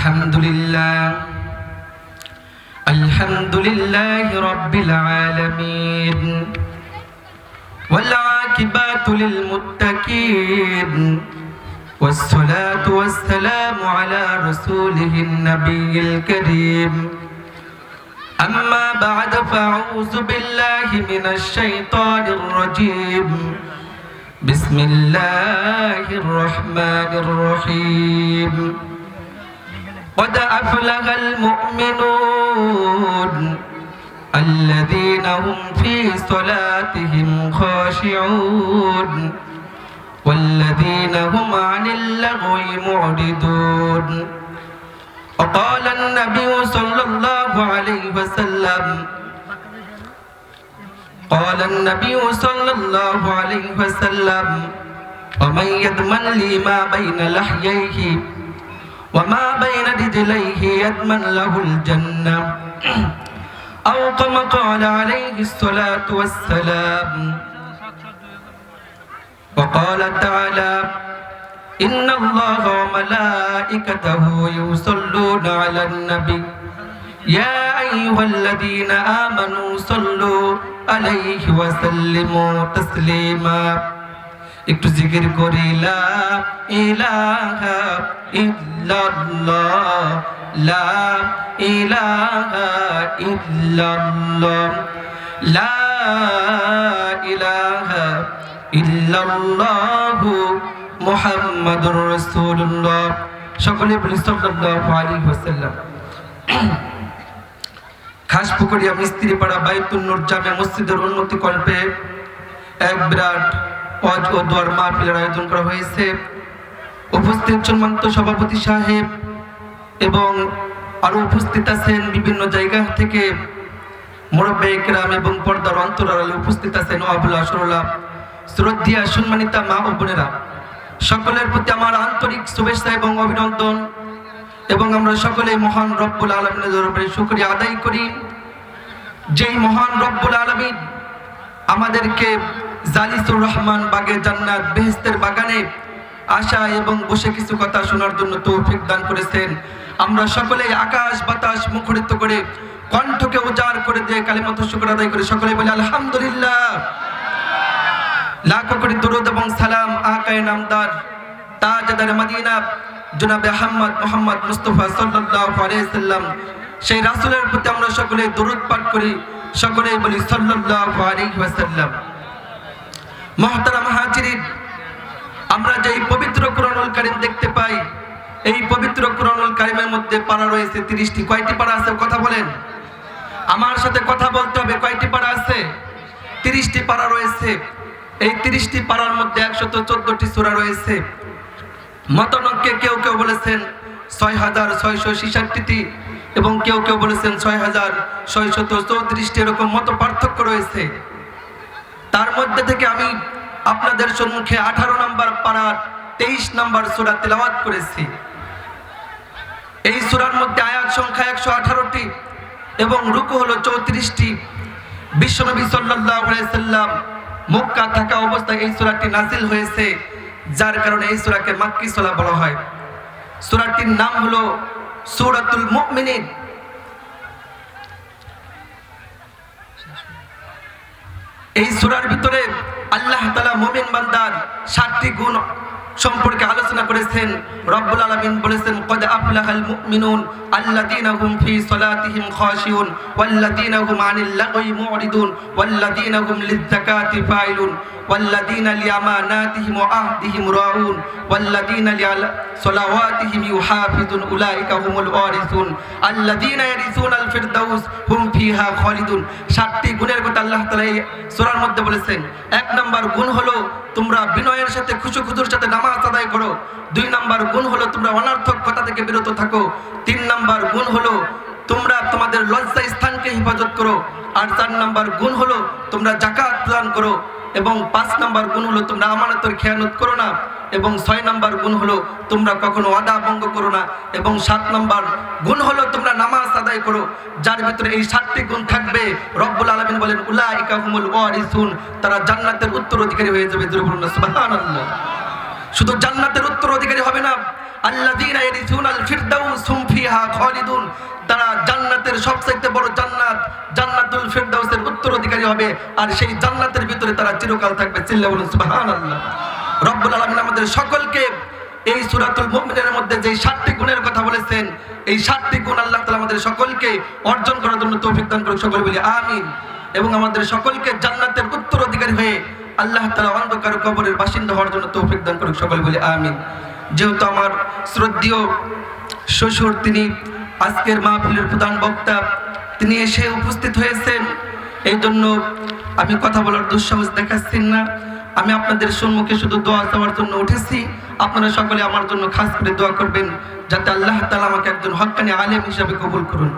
আলহামদুলিল্লাহি রাব্বিল আলামিন ওয়াল আকিবাতু লিল মুত্তাকিন والصلاة والسلام على رسوله النبي الكريم أما بعد فأعوذ بالله من الشيطان الرجيم بسم الله الرحمن الرحيم قد أفلح المؤمنون الذين هم في صلاتهم خاشعون والذين هم عن اللغو معرضون وقال النبي صلى الله عليه وسلم ومن يضمن لي ما بين لحييه وما بين رجليه يضمن له الجنة أو كما قال عليه الصلاة والسلام وقال تعالى إن الله وملائكته يصلون على النبي يا أيها الذين آمنوا صلوا عليه وسلموا تسليما একটু জিকির করি লা ইলাহা ইল্লাল্লাহ লা ইলাহা ইল্লাল্লাহ লা ইলাহা ইল্লাল্লাহু মুহাম্মাদুর রাসূলুল্লাহ। সকলে বলি সাল্লাল্লাহু আলাইহি ওয়াসাল্লাম। খাসপুকুরিয়া মিস্ত্রিপাড়া বাইতুন নূর জামে মসজিদের উন্নতি কল্পে এক বিরাট ওয়াজ ও দোয়ার মাহফিলের আয়োজন করা হয়েছে। উপস্থিত সম্মানিত সভাপতি সাহেব এবং আরো উপস্থিত আছেন বিভিন্ন জায়গা থেকে মুরব্বী কিরাম এবং পর্দার অন্তরালে উপস্থিত আছেন আবুল আসরুল্লাহ শ্রদ্ধা সম্মানিতা মা ও বোনেরা, সকলের প্রতি আমার আন্তরিক শুভেচ্ছা এবং অভিনন্দন এবং আমরা সকলে মহান রব্বুল আলামিনের দরবারে শুকরিয়া আদায় করি। যেই মহান রব্বুল আলামিন আমাদেরকে জালিসুর রহমান বাগে জান্নাত বেহেশতের বাগানে আসা এবং বসে কিছু কথা শোনার জন্য তৌফিক দান করেছেন। আমরা সকলে আকাশ বাতাস মুখরিত করে কণ্ঠকে উজাড় করে দিয়ে কালিমাত শুকর আদায় করে সকলে বলি আলহামদুলিল্লাহ। লাখো কোটি দরুদ এবং সালাম আকায়ে নামদার তাজদার মদিনা জনাবে আহমদ মুহাম্মদ মুস্তাফা সাল্লাল্লাহু আলাইহি সাল্লাম সেই রাসূলের প্রতি আমরা সকলে দরুদ পাঠ করি, সকলে বলি সাল্লাল্লাহু আলাইহি ওয়াসাল্লাম। মুহতারাম হাজিরিন, আমরা যে পবিত্র কুরআনুল কারীম দেখতে পাই, এই পবিত্র কুরআনুল কারীমের মধ্যে পারা রয়েছে 30টি। কয়টি পারা আছে কথা বলেন? আমার সাথে কথা বলতে হবে। কয়টি পারা আছে? 30টি পারা রয়েছে। এই 30টি পারার মধ্যে 114টি সূরা রয়েছে। মতনকে কেউ কেউ বলেছেন 6666টি এবং কেউ কেউ বলেছেন 6634টি, এরকম মত পার্থক্য রয়েছে। তার মধ্যে থেকে আমি আপনাদের সম্মুখে 18 নম্বর পারার 23 নম্বর সূরা তেলাওয়াত করেছি। এই সূরার মধ্যে আয়াত সংখ্যা 118টি এবং রুকু হলো 34টি। বিশ্বনবী সাল্লাল্লাহু আলাইহি সাল্লাম মক্কা থাকা অবস্থায় এই সূরাটি নাযিল হয়েছে, যার কারণে এই সূরাকে মাক্কি সূরা বলা হয়। সূরাটির নাম হলো সূরাতুল মুমিনিন। এই সূরার ভিতরে আল্লাহ তাআলা মুমিন বান্দার 7টি গুণ সম্পর্কে আলোচনা করেছেন। রব্বুল আলামিন বলেছেন কদ আফলাহাল মুমিনুন আল্লাযীনা হুম ফি সালাতিহিম খাশিউন ওয়াল্লাযীনা হুম আনিল লাগwi মুরিদুন ওয়াল্লাযীনা হুম লিয-যাকাতি ফাইলুন ওয়াল্লাযীনা লিআমানাতিহিম ওয়া আহদিহিম রাউন ওয়াল্লাযীনা লিসালাওয়াতিহিম ইউহাফিজুন উলাইকা হুমুল ওয়ারিসুন আল্লাযীনা ইয়ারিসুনাল ফিরদাউস হুম ফিহা খালিদুন। 7টি গুণের কথা আল্লাহ তাআলা এই সূরার মধ্যে বলেছেন। 1 নাম্বার গুণ হলো তোমরা বিনয়ের সাথে খুশু-খুদুর সাথে নামাজ আদায় করো। 2 নাম্বার গুণ হলো তোমরা অনর্থক কথা থেকে বিরত থাকো। 3 নাম্বার গুণ হলো তোমরা তোমাদের লজ্জা স্থানকে হেফাজত করো। আর 4 নাম্বার গুণ হলো তোমরা যাকাত প্রদান করো। এবং 5 নাম্বার গুণ হলো তোমরা আমানতের খেয়ানত করো না। এবং 6 নাম্বার গুণ হলো তোমরা কখনো ওয়াদা ভঙ্গ করো না। এবং 7 নাম্বার গুণ হলো তোমরা নামাজ আদায় করো। যার ভিতরে এই 7টি গুণ থাকবে, রব্বুল আলামিন বলেন উলাইকা হুমুল ওয়ারিসুন, তারা জান্নাতের উত্তরাধিকারী হয়ে যাবে। শুধু জান্নাতের উত্তরাধিকারী হবে না, আল্লাযীনা ইয়ারিসুনাল ফিরদাউস হুম ফি খালিদুন, তারা জান্নাতের সবচাইতে বড় জান্নাত জান্নাতুল ফিরদাউসের উত্তরাধিকারী হবে, আর সেই জান্নাতের ভিতরে তারা চিরকাল থাকবে। চিল্লায়া বলুন সুবহানাল্লাহ। রব্বুল আলামিন আমাদের সকলকে এই সূরাতুল মুমিনের মধ্যে যে 7টি গুণের কথা বলেছেন, এই 7টি গুণ আল্লাহ তাআলা আমাদের সকলকে অর্জন করার জন্য তৌফিক দান করুন, সকলে বলি আমিন। এবং আমাদের সকলকে জান্নাতের উত্তরাধিকারী হয়ে আল্লাহ তাআলা অন্ধকার কবরের বাসিন্দা হওয়ার জন্য তৌফিক দান করুন, সকলে বলি আমিন। যেহেতু আমার শ্রদ্ধেয় শ্বশুর তিনি আজকের মাহফিলের প্রধান বক্তা, তিনি এসে উপস্থিত হয়েছেন, এই জন্য আমি কথা বলার দুঃসাহস দেখাচ্ছি না। আমি আপনাদের সম্মুখে শুধু দোয়া চাওয়ার জন্য উঠেছি। আপনারা সকলে আমার জন্য খাস করে দোয়া করবেন যাতে আল্লাহ তাআলা আমাকে একজন হক্কানি আলেম হিসাবে কবুল করুন।